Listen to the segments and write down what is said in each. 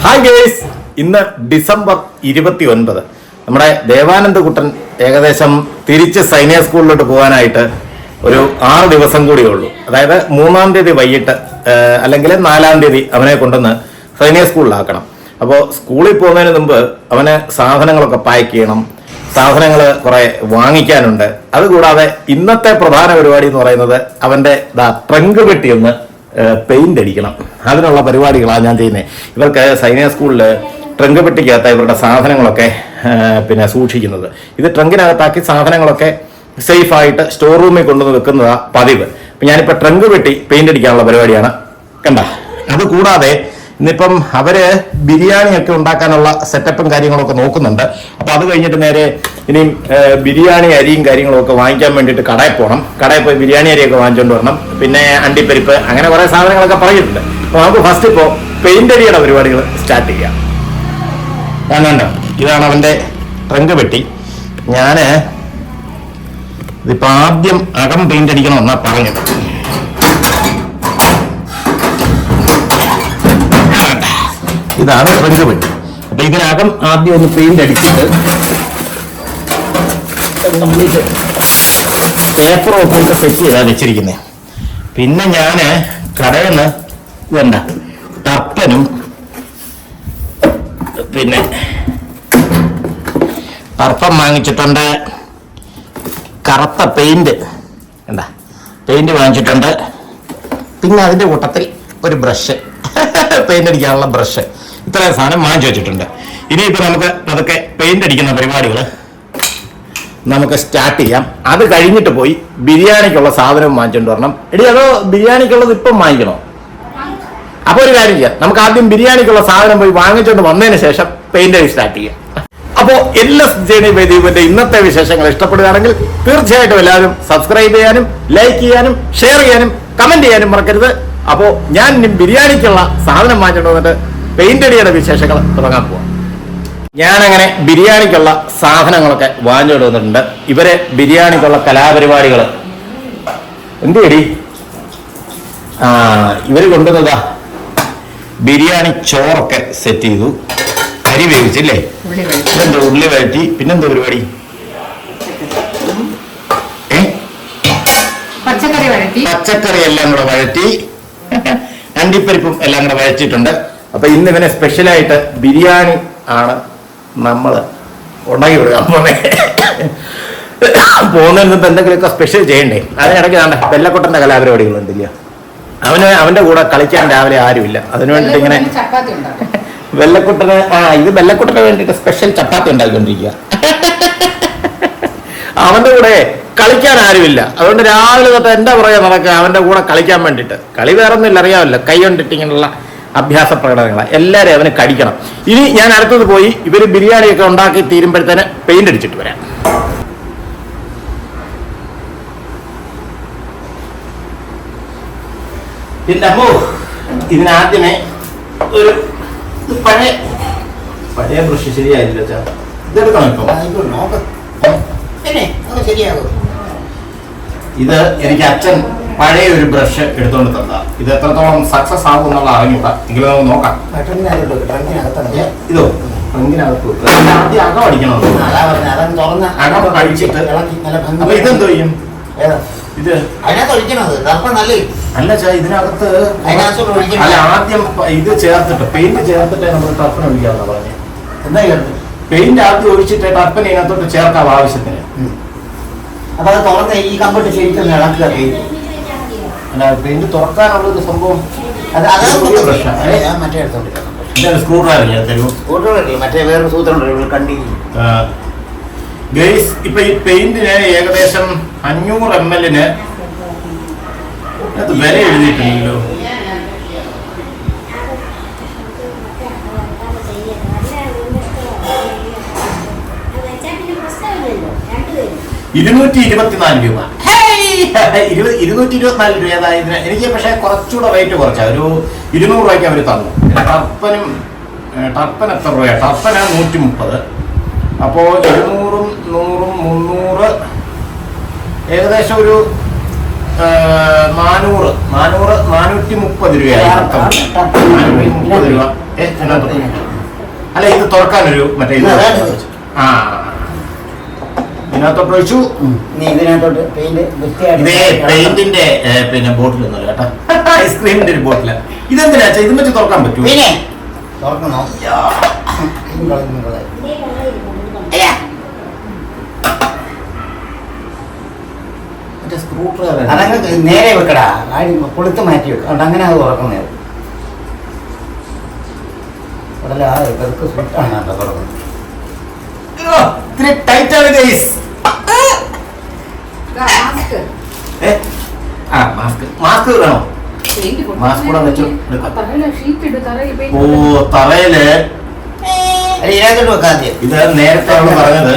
Hi guys, ഇന്ന് December 29. നമ്മുടെ ദേവാനന്ദ കുട്ടൻ ഏകദേശം തിരിച്ച് സൈനിക സ്കൂളിലോട്ട് പോകാനായിട്ട് ഒരു 6 ദിവസം കൂടിയേ ഉള്ളൂ. അതായത് 3-ാം തീയതി വൈകിട്ട് അല്ലെങ്കിൽ 4-ാം തീയതി അവനെ കൊണ്ടുവന്ന് സൈനിക സ്കൂളിലാക്കണം. അപ്പോൾ സ്കൂളിൽ പോകുന്നതിന് മുമ്പ് അവന് സാധനങ്ങളൊക്കെ പാക്ക് ചെയ്യണം, സാധനങ്ങൾ കുറെ വാങ്ങിക്കാനുണ്ട്. അതുകൂടാതെ ഇന്നത്തെ പ്രധാന പരിപാടി എന്ന് പറയുന്നത് അവന്റെ ട്രങ്ക് പെട്ടി ഒന്ന് പെയിന്റ് അടിക്കണം. അതിനുള്ള പരിപാടികളാണ് ഞാൻ ചെയ്യുന്നത്. ഇവർക്ക് സൈനിക സ്കൂളിൽ ട്രങ്ക് പെട്ടിക്കകത്ത് ഇവരുടെ സാധനങ്ങളൊക്കെ പിന്നെ സൂക്ഷിക്കുന്നത്. ഇത് ട്രങ്കിനകത്താക്കി സാധനങ്ങളൊക്കെ സേഫായിട്ട് സ്റ്റോർ റൂമിൽ കൊണ്ടുവന്ന് വെക്കുന്നതാണ് പതിവ്. അപ്പം ഞാനിപ്പോൾ ട്രങ്ക് പെട്ടി പെയിന്റ് അടിക്കാനുള്ള പരിപാടിയാണ് കണ്ട. അതുകൂടാതെ ഇന്നിപ്പം അവര് ബിരിയാണിയൊക്കെ ഉണ്ടാക്കാനുള്ള സെറ്റപ്പും കാര്യങ്ങളൊക്കെ നോക്കുന്നുണ്ട്. അപ്പം അത് കഴിഞ്ഞിട്ട് നേരെ ഇനിയും ബിരിയാണി അരിയും കാര്യങ്ങളൊക്കെ വാങ്ങിക്കാൻ വേണ്ടിയിട്ട് കടയിൽ പോകണം. കടയിൽ പോയി ബിരിയാണി അരിയൊക്കെ വാങ്ങിച്ചുകൊണ്ട് വരണം. പിന്നെ അണ്ടിപ്പരിപ്പ് അങ്ങനെ കുറേ സാധനങ്ങളൊക്കെ പറഞ്ഞിട്ടുണ്ട്. അപ്പോൾ നമുക്ക് ഫസ്റ്റ് ഇപ്പോൾ പെയിന്റ് അരിയുടെ പരിപാടികൾ സ്റ്റാർട്ട് ചെയ്യാം. കാണണ്ട, ഇതാണ് അവൻ്റെ ട്രങ്ക് പെട്ടി. ഞാൻ ഇതിപ്പോൾ ആദ്യം അകം പെയിന്റ് അടിക്കണമെന്നാണ് പറഞ്ഞത്. ഇതാണ് ട്രങ്ക് പെട്ടി. അപ്പൊ ഇതിനകം ആദ്യം ഒന്ന് പെയിന്റ് അടിച്ചിട്ട് പേപ്പറും ഒക്കെ ഇട്ട് സെറ്റ് ചെയ്താൽ വെച്ചിരിക്കുന്നത്. പിന്നെ ഞാൻ കടയിൽ നിന്ന് ഇതെന്താ ടർപ്പനും പിന്നെ ടർപ്പൻ വാങ്ങിച്ചിട്ടുണ്ട്. കറുത്ത പെയിന്റ് എന്താ പെയിന്റ് വാങ്ങിച്ചിട്ടുണ്ട്. പിന്നെ അതിൻ്റെ കൂട്ടത്തിൽ ഒരു ബ്രഷ്, പെയിന്റ് അടിക്കാനുള്ള ബ്രഷ്, ഇത്രയും സാധനം വാങ്ങിച്ചു വെച്ചിട്ടുണ്ട്. ഇനിയിപ്പോൾ നമുക്ക് അതൊക്കെ പെയിന്റ് അടിക്കുന്ന പരിപാടികൾ നമുക്ക് സ്റ്റാർട്ട് ചെയ്യാം. അത് കഴിഞ്ഞിട്ട് പോയി ബിരിയാണിക്കുള്ള സാധനം വാങ്ങിച്ചുകൊണ്ട് വരണം. എടി അതോ ബിരിയാണിക്കുള്ളത് ഇപ്പം വാങ്ങിക്കണോ? അപ്പോൾ ഒരു കാര്യം ചെയ്യാം, നമുക്ക് ആദ്യം ബിരിയാണിക്കുള്ള സാധനം പോയി വാങ്ങിച്ചുകൊണ്ട് വന്നതിന് ശേഷം പെയിന്റ് അടി സ്റ്റാർട്ട് ചെയ്യാം. അപ്പോൾ എല്ലാ ജേണിയുടെ ഇന്നത്തെ വിശേഷങ്ങൾ ഇഷ്ടപ്പെടുകയാണെങ്കിൽ തീർച്ചയായിട്ടും എല്ലാവരും സബ്സ്ക്രൈബ് ചെയ്യാനും ലൈക്ക് ചെയ്യാനും ഷെയർ ചെയ്യാനും കമന്റ് ചെയ്യാനും മറക്കരുത്. അപ്പോൾ ഞാൻ ഇനി ബിരിയാണിക്കുള്ള സാധനം വാങ്ങിച്ചുകൊണ്ട് വന്നിട്ട് പെയിന്റ് അടിയുടെ വിശേഷങ്ങൾ തുടങ്ങാൻ പോവാം. ഞാനങ്ങനെ ബിരിയാണിക്കുള്ള സാധനങ്ങളൊക്കെ വാങ്ങിച്ചുകൊണ്ട് വന്നിട്ടുണ്ട്. ഇവരെ ബിരിയാണിക്കുള്ള കലാപരിപാടികൾ എന്തുപടി ഇവർ കൊണ്ടുവന്നതാ ബിരിയാണി ചോറൊക്കെ സെറ്റ് ചെയ്തു, അരി വേവിച്ചില്ലേ, പിന്നെന്തോ ഉള്ളി വഴറ്റി, പിന്നെന്തോ പരിപാടി പച്ചക്കറി എല്ലാം കൂടെ വഴറ്റി, അണ്ടിപ്പരിപ്പും എല്ലാം കൂടെ വഴറ്റിയിട്ടുണ്ട്. അപ്പൊ ഇന്ന് ഇവനെ സ്പെഷ്യലായിട്ട് ബിരിയാണി ആണ് നമ്മൾ ഉണ്ടാക്കി കൊടുക്കാൻ പോകുന്നതിന് മുമ്പ് എന്തെങ്കിലുമൊക്കെ സ്പെഷ്യൽ ചെയ്യണ്ടേ. അതിനിടയ്ക്ക് വേണ്ട വെള്ളക്കൊട്ടന്റെ കലാപരിപാടികളുണ്ടല്ലോ. അവന്റെ കൂടെ കളിക്കാൻ രാവിലെ ആരുമില്ല. അതിനു വേണ്ടിട്ട് ഇങ്ങനെ വെള്ളക്കുട്ടന് ഇത് വെള്ളക്കുട്ടന് വേണ്ടിട്ട് സ്പെഷ്യൽ ചപ്പാത്തി ഉണ്ടാക്കിക്കൊണ്ടിരിക്കുക. അവന്റെ കൂടെ കളിക്കാൻ ആരുമില്ല. അതുകൊണ്ട് രാവിലെ തൊട്ട് എന്താ പറയാ നടക്കുക അവന്റെ കൂടെ കളിക്കാൻ വേണ്ടിയിട്ട്. കളി വേറൊന്നുമില്ല, അറിയാമല്ലോ, കൈ കൊണ്ടിട്ട് ഇങ്ങനെയുള്ള അഭ്യാസ പ്രകടനങ്ങളാണ്. എല്ലാവരും അവന് കടിക്കണം. ഇനി ഞാൻ അടുത്തത് പോയി ഇവര് ബിരിയാണിയൊക്കെ ഉണ്ടാക്കി തീരുമ്പോഴത്തേന് പെയിന്റ് അടിച്ചിട്ട് വരാം. പിന്നെ അമ്മോ, ഇതിനാദ്യമേ ഒരു പഴയ ബ്രഷ് ശരിയായില്ല, ഇതെടുക്കണം. ഇത് എനിക്ക് അച്ഛൻ പഴയ ഒരു ബ്രഷ് എടുത്തോണ്ട് തന്ന. ഇത് എത്രത്തോളം സക്സസ് ആകും എന്നുള്ള അറിഞ്ഞൂടാ, എങ്കിലും നമുക്ക് നോക്കാം. ഇതോ ട്രങ്കിനകത്ത് ആദ്യം അകം അടിക്കണം. അകം കഴിച്ചിട്ട് അപ്പൊ ഇതെന്തോ ചെയ്യും? ഇത് അല്ല ചാ, ഇതിനകത്ത് അല്ല ആദ്യം ഇത് ചേർത്തിട്ട് പെയിന്റ് ചേർത്തിട്ട് നമ്മൾ ടർപ്പൻ ഒഴിക്കാന്നാ പറഞ്ഞത്. എന്താ ചേർത്ത് പെയിന്റ് ആദ്യം ഒഴിച്ചിട്ട് ടർപ്പൻ ഇതിനകത്തോട്ട് ചേർക്കാം ആവശ്യത്തിന്. അപ്പൊ അത് തുറന്ന് ഈ കമ്പിട്ട് ശരിക്കും ഇളക്കുക. അല്ല പെയിന്റ് തുറക്കാനുള്ളൊരു സംഭവം മറ്റേ എടുത്തോണ്ട് സ്ക്രൂ ഡ്രൈവർ തരൂ. മറ്റേ വേറൊരു സൂത്രം കണ്ടി. ഗൈസ്, ഇപ്പൊ ഈ പെയിന്റിന് ഏകദേശം 500 ml അത് വില എഴുതിയിട്ടുണ്ടല്ലോ. $224. 224 രൂപ. അതായത് എനിക്ക് പക്ഷേ കുറച്ചുകൂടെ റേറ്റ് കുറച്ചാ, ഒരു 200 രൂപയ്ക്ക് അവർ തന്നു. ടർപ്പൻ എത്ര രൂപയാണ്? ടർപ്പന് 130. അപ്പോൾ 200, 100, 300 ഏകദേശം ഒരു 430 രൂപയായി. 430 രൂപ അല്ല ഇത് തുറക്കാനൊരു മറ്റേ ഇത് ആ ഇതിനകത്തോട്ട് ഒഴിച്ചു. നീ ഇതിനകത്തോട്ട് പെയിന്റ് ഇതേ പെയിന്റിന്റെ പിന്നെ ബോട്ടിലൊന്നുമല്ല കേട്ടോ, ഐസ്ക്രീമിന്റെ ഒരു ബോട്ടില. ഇതെന്തിനാ ഇത് വെച്ച് തുറക്കാൻ പറ്റൂ? പിന്നെ തുറക്കണോ? സ്ക്രൂ ഡ്രൈവർ അതങ്ങ് നേരെ വെക്കടാ, കൊളുത്ത് മാറ്റി വെക്കും. അതുകൊണ്ട് അങ്ങനെ അത് തുറക്കുന്നത്. ഉടനെ ആ ഇവർക്ക് സ്വിറ്റാണ് കേട്ടോ തുറക്കുന്നത്. ഇത്തിരി ടൈറ്റ് ആണ് ഗൈസ്. മാസ്ക് വേണോ? മാസ്ക് കൂടെ വെച്ചു. ഓ തറയില് ഇതിനകത്തോട്ട് വെക്കാതെ ഇത് നേരത്തെ അവള് പറഞ്ഞത്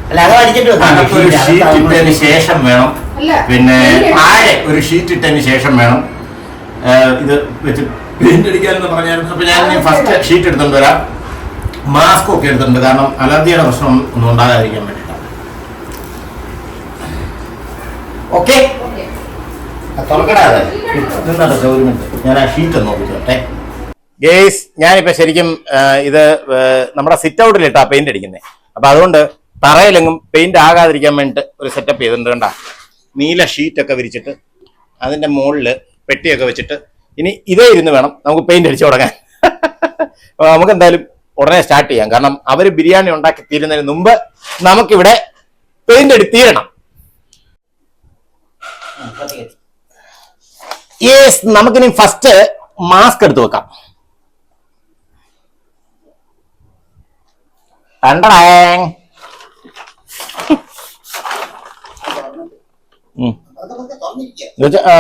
അല്ല അത് അടിച്ചിട്ട് വെക്കാം. ഒരു ഷീറ്റ് ഇട്ടതിന് ശേഷം വേണം, പിന്നെ താഴെ ഒരു ഷീറ്റ് ഇട്ടതിന് ശേഷം വേണം ഇത് വെച്ച് പെയിന്റ് അടിക്കാനെന്ന് പറഞ്ഞായിരുന്നു. അപ്പൊ ഞാൻ ഫസ്റ്റ് ഷീറ്റ് എടുത്തോണ്ട് വരാം, മാസ്ക് ഒക്കെ എടുത്തിട്ടുണ്ട്, കാരണം അലർജിയുടെ പ്രശ്നം ഒന്നും ഉണ്ടാകാതിരിക്കാൻ വേണ്ടിയിട്ടാണ്. ഓക്കെ ഒരു മിനിറ്റ് ഞാൻ ആ ഷീറ്റ് ഒന്ന് നോക്കിട്ടെ. ഗേസ് ഞാനിപ്പോ ശരിക്കും ഇത് നമ്മുടെ സിറ്റ് ഔട്ടിലിട്ടാ പെയിന്റ് അടിക്കുന്നത്. അപ്പൊ അതുകൊണ്ട് തറയിലെങ്ങും പെയിന്റ് ആകാതിരിക്കാൻ വേണ്ടിട്ട് ഒരു സെറ്റപ്പ് ചെയ്തിട്ടുണ്ട്. കണ്ട നീല ഷീറ്റൊക്കെ വിരിച്ചിട്ട് അതിന്റെ മുകളിൽ പെട്ടിയൊക്കെ വെച്ചിട്ട് ഇനി ഇതേ ഇരുന്ന് വേണം നമുക്ക് പെയിന്റ് അടിച്ചു തുടങ്ങാൻ. നമുക്ക് എന്തായാലും ഉടനെ സ്റ്റാർട്ട് ചെയ്യാം, കാരണം അവര് ബിരിയാണി ഉണ്ടാക്കി തീരുന്നതിന് മുമ്പ് നമുക്കിവിടെ പെയിന്റ് അടി തീരണം. യെസ്, നമുക്കിനി ഫസ്റ്റ് മാസ്ക് എടുത്ത് വെക്കാം.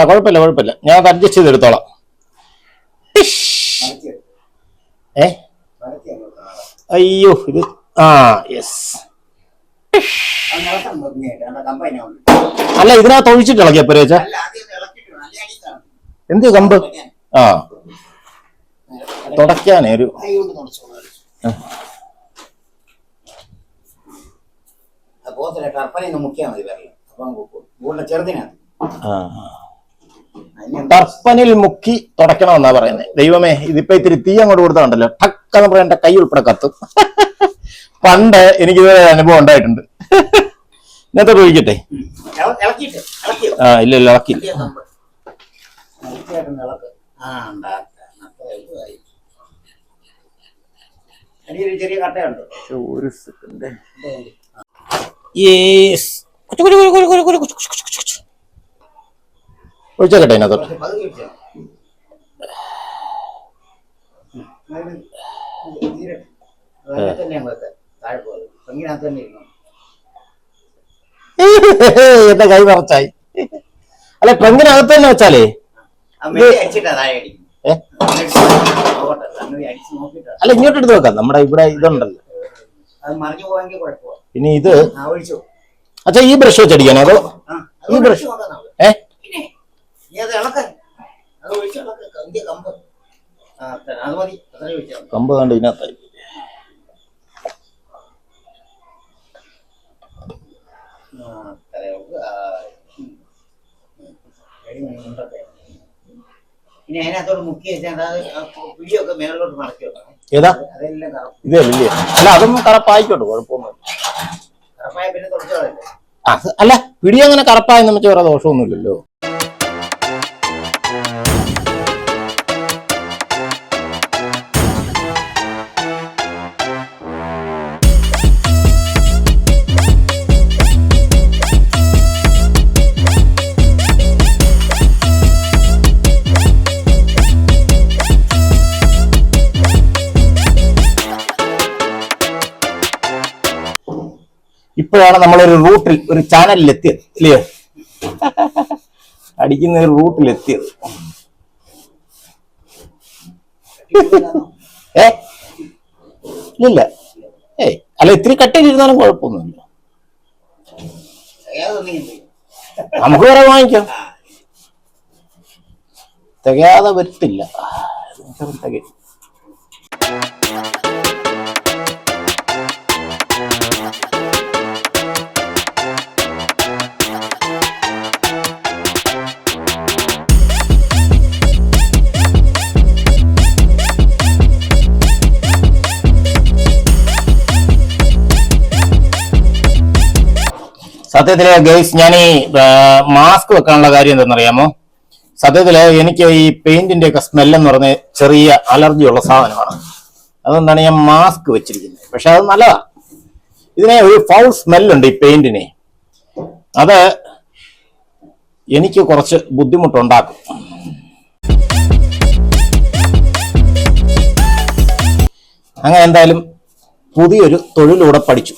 കുഴപ്പമില്ല, ഞാൻ അത് അഡ്ജസ്റ്റ് ചെയ്തെടുത്തോളാം. അയ്യോ ഇത് യെസ്. അല്ല ഇതിനകത്ത് ഒഴിച്ചിട്ട് ഇളക്കിയപ്പോ ചേച്ചാ എന്ത് കമ്പ് തുടക്കാനേ ഒരു ടർപ്പനിൽ മുക്കി തുടക്കണമെന്നാ പറയുന്നത്. ദൈവമേ, ഇതിപ്പോ ഇത്തിരി തീ അങ്ങോട്ട് കൊടുത്താണ്ടല്ലോ, ടക്കെന്ന് പറയാൻ എന്റെ കൈ ഉൾപ്പെടെ കത്തും. പണ്ട് എനിക്കിതുവരെ അനുഭവം ഉണ്ടായിട്ടുണ്ട്. ഇന്നത്തെ ഒഴിക്കട്ടെ. ഇല്ല ഇളക്കില്ല. ഒരു സെക്കൻഡ്. ഒഴിച്ചേക്കട്ടെ അതിനകത്തോട്ട്. എന്റെ കൈ നിറച്ചായി. അല്ല ട്രങ്കിനകത്ത് തന്നെ വെച്ചാലേ അല്ല ഇങ്ങോട്ട് എടുത്ത് വെക്കാം. നമ്മുടെ ഇവിടെ ഇതുണ്ടല്ലോ. പിന്നെ ഇത് അച്ഛാ ഈ ബ്രഷ് വെച്ചടിക്കാനോ അതോ ഈ ബ്രഷ് കമ്പ് കണ്ട് ഇതിനകത്തായി. ഇനി അതിനകത്തോട് മുക്കി വെച്ചാൽ പിടിയൊക്കെ മേലോട്ട് മടക്കി വെക്കണം. ഏതാ അതെല്ലാം ഇതേ വലിയ അല്ല അതൊന്നും കറപ്പായിക്കോട്ടെ, കുഴപ്പമൊന്നും. കറപ്പായ പിന്നെ തുടച്ചോളല്ലേ. അല്ല പിടി അങ്ങനെ കറപ്പായെന്ന് വെച്ചാൽ വേറെ ദോഷമൊന്നുമില്ലല്ലോ. ഇപ്പോഴാണ് നമ്മളൊരു റൂട്ടിൽ ഒരു ചാനലിൽ എത്തിയത് ഇല്ലയോ? അടിക്കുന്ന ഒരു റൂട്ടിൽ എത്തിയത്. ഇല്ല അല്ല ഇത്തിരി കട്ടയിലിരുന്നാലും കുഴപ്പമൊന്നുമില്ല. നമുക്ക് വേറെ വാങ്ങിക്കാം, തികയാതെ വരത്തില്ല. സത്യത്തില് ഗൈസ് ഞാൻ ഈ മാസ്ക് വെക്കാനുള്ള കാര്യം എന്തെന്നറിയാമോ? സത്യത്തില് എനിക്ക് ഈ പെയിന്റിന്റെ ഒക്കെ സ്മെല്ലെന്ന് പറഞ്ഞ ചെറിയ അലർജി ഉള്ള സാധനമാണ്. അതുകൊണ്ടാണ് ഞാൻ മാസ്ക് വെച്ചിരിക്കുന്നത്. പക്ഷെ അത് നല്ലതാ. ഇതിനെ ഒരു ഫൗൾ സ്മെല്ലുണ്ട് ഈ പെയിന്റിനെ. അത് എനിക്ക് കുറച്ച് ബുദ്ധിമുട്ടുണ്ടാക്കും. അങ്ങനെ എന്തായാലും പുതിയൊരു തൊഴിലൂടെ പഠിച്ചു.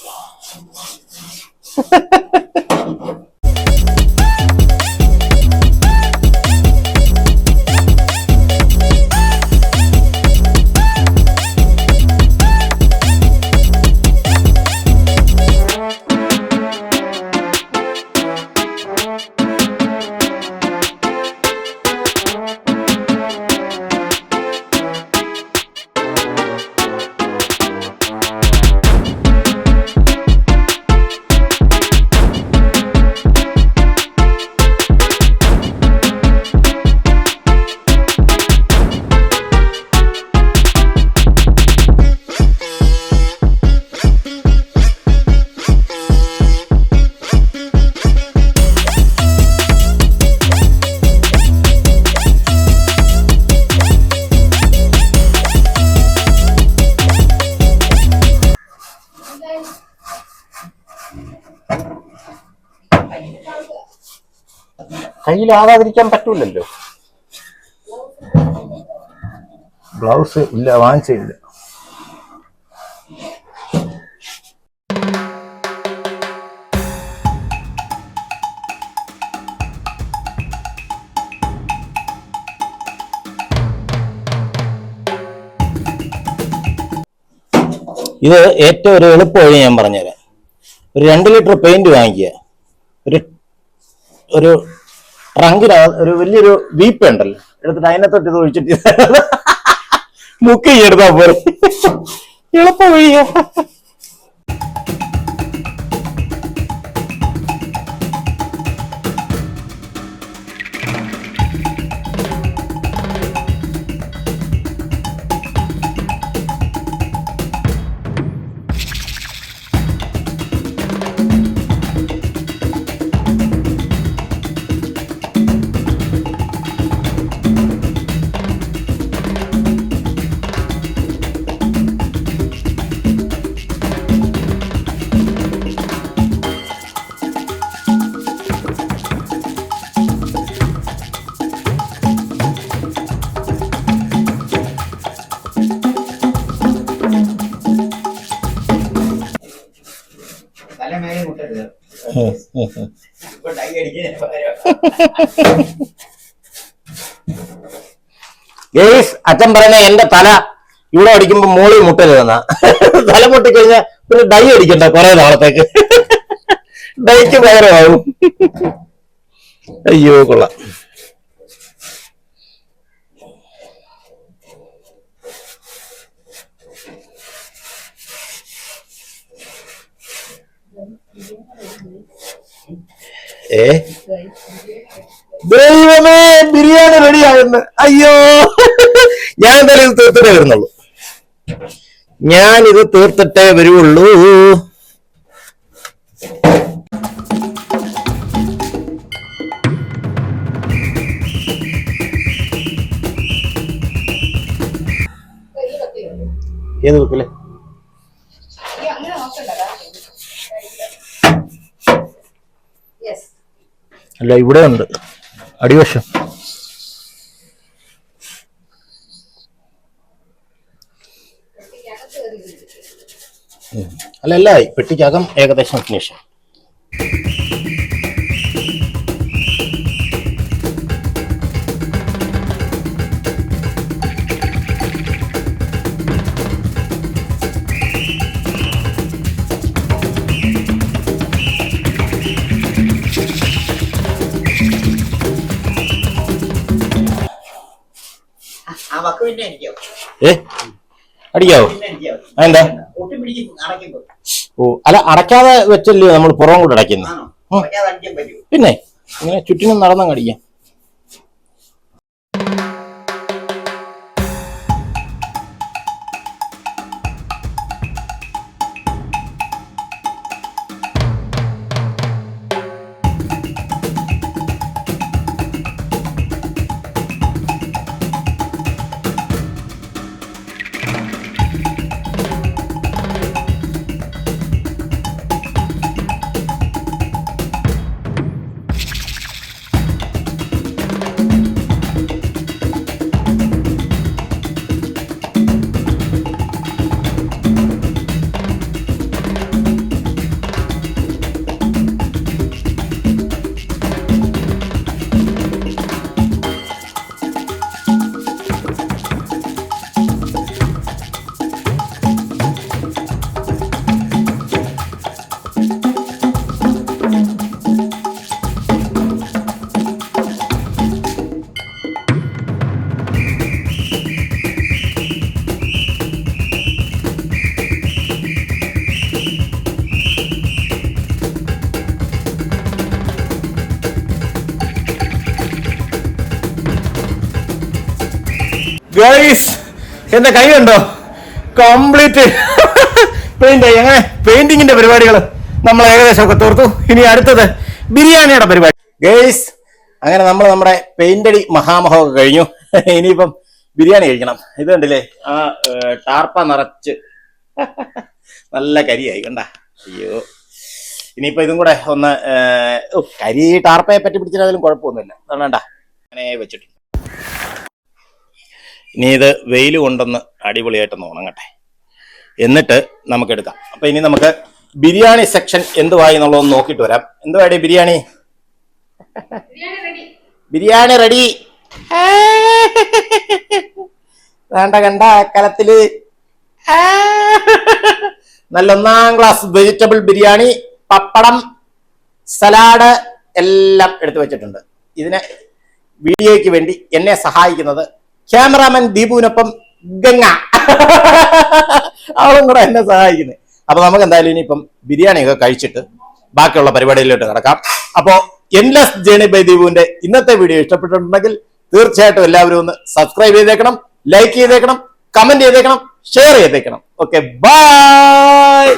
കയ്യിലാവാതിരിക്കാൻ പറ്റൂലല്ലോ. ഗ്ലൗസ് ഇല്ല, വാങ്ങിച്ചില്ല. ഇത് ഏറ്റവും ഒരു എളുപ്പ വഴി ഞാൻ പറഞ്ഞുതരാം. ഒരു 2 ലിറ്റർ പെയിന്റ് വാങ്ങിക്കുക. ഒരു ട്രങ്കിന് ഒരു വലിയൊരു വീപ്പ് ഉണ്ടല്ലോ, എടുത്തിട്ട് അതിനകത്തോട്ട് ഇത് ഒഴിച്ചിട്ട് മുക്കി എടുത്താ പോലെ എളുപ്പ വഴിയാ. അച്ഛൻ പറയുന്ന എന്റെ തല ഇവിടെ അടിക്കുമ്പോ മോളിൽ മുട്ടരുതെന്ന. തല പൊട്ടിക്കഴിഞ്ഞാൽ പിന്നെ ഡൈ അടിക്കണ്ട കുറെ നാളത്തേക്ക്. ഡൈക്ക് പകരമാവും. അയ്യോ കൊള്ളാം. ദൈവമേ, ബിരിയാണി റെഡിയാകുന്നു. അയ്യോ, ഞാൻ എന്തായാലും ഇത് തീർത്തിട്ടേ വരുന്നുള്ളൂ. ഞാനിത് തീർത്തിട്ടേ വരുള്ളൂ. ഏത് വെക്കല്ലേ? അല്ല, ഇവിടെ ഉണ്ട് അടിവശം. അല്ല, പെട്ടിക്കകം ഏകദേശം ഫിനിഷ്. അടിക്കാവോ? എന്താ? ഓ, അല്ല, അടയ്ക്കാതെ വെച്ചല്ലേ നമ്മൾ പുറം കൂടെ അടയ്ക്കുന്നത്. പിന്നെ ഇങ്ങനെ ചുറ്റിനും നടന്നങ്ങ് അടിക്കാം. ഗൈസ് എന്റെ കൈ ഉണ്ടോ കംപ്ലീറ്റ് പെയിന്റ് അങ്ങനെ പെയിന്റിങ്ങിന്റെ പരിപാടികൾ നമ്മൾ ഏകദേശം ഒക്കെ തീർത്തു. ഇനി അടുത്തത് ബിരിയാണിയുടെ പരിപാടി. ഗൈസ് അങ്ങനെ നമ്മൾ നമ്മുടെ പെയിന്റടി മഹാമഹമൊക്കെ കഴിഞ്ഞു. ഇനിയിപ്പം ബിരിയാണി കഴിക്കണം. ഇത് കണ്ടില്ലേ ആ ടാർപ്പ നിറച്ച് നല്ല കരിയായി കണ്ട. അയ്യോ ഇനിയിപ്പോ ഇതും കൂടെ ഒന്ന് കരി ടാർപ്പയെ പറ്റി പിടിച്ചിട്ടാലും കുഴപ്പമൊന്നുമില്ല. വേണ്ട അങ്ങനെ വെച്ചിട്ടുണ്ട്. ഇനി ഇത് വെയിൽ കൊണ്ടൊന്ന് അടിപൊളിയായിട്ടൊന്ന് ഉണങ്ങട്ടെ, എന്നിട്ട് നമുക്ക് എടുക്കാം. അപ്പൊ ഇനി നമുക്ക് ബിരിയാണി സെക്ഷൻ എന്തുവായി എന്നുള്ളതൊന്ന് നോക്കിയിട്ട് വരാം. എന്തുവാടി ബിരിയാണി? ബിരിയാണി റെഡി. വേണ്ട കണ്ട കലത്തില് നല്ല 1ാം ക്ലാസ് വെജിറ്റബിൾ ബിരിയാണി, പപ്പടം, സലാഡ് എല്ലാം എടുത്തു വെച്ചിട്ടുണ്ട്. ഇതിനെ വീഡിയോയ്ക്ക് വേണ്ടി എന്നെ സഹായിക്കുന്നത് ക്യാമറാമാൻ ദീപുവിനൊപ്പം ഗംഗ, അവളും കൂടെ എന്നെ സഹായിക്കുന്നത്. അപ്പൊ നമുക്ക് എന്തായാലും ഇനിയിപ്പം ബിരിയാണിയൊക്കെ കഴിച്ചിട്ട് ബാക്കിയുള്ള പരിപാടിയിലോട്ട് കിടക്കാം. അപ്പോ എൻലെസ് ജേണി ബൈ ദീപുവിന്റെ ഇന്നത്തെ വീഡിയോ ഇഷ്ടപ്പെട്ടിട്ടുണ്ടെങ്കിൽ തീർച്ചയായിട്ടും എല്ലാവരും ഒന്ന് സബ്സ്ക്രൈബ് ചെയ്തേക്കണം, ലൈക്ക് ചെയ്തേക്കണം, കമന്റ് ചെയ്തേക്കണം, ഷെയർ ചെയ്തേക്കണം. Okay, by.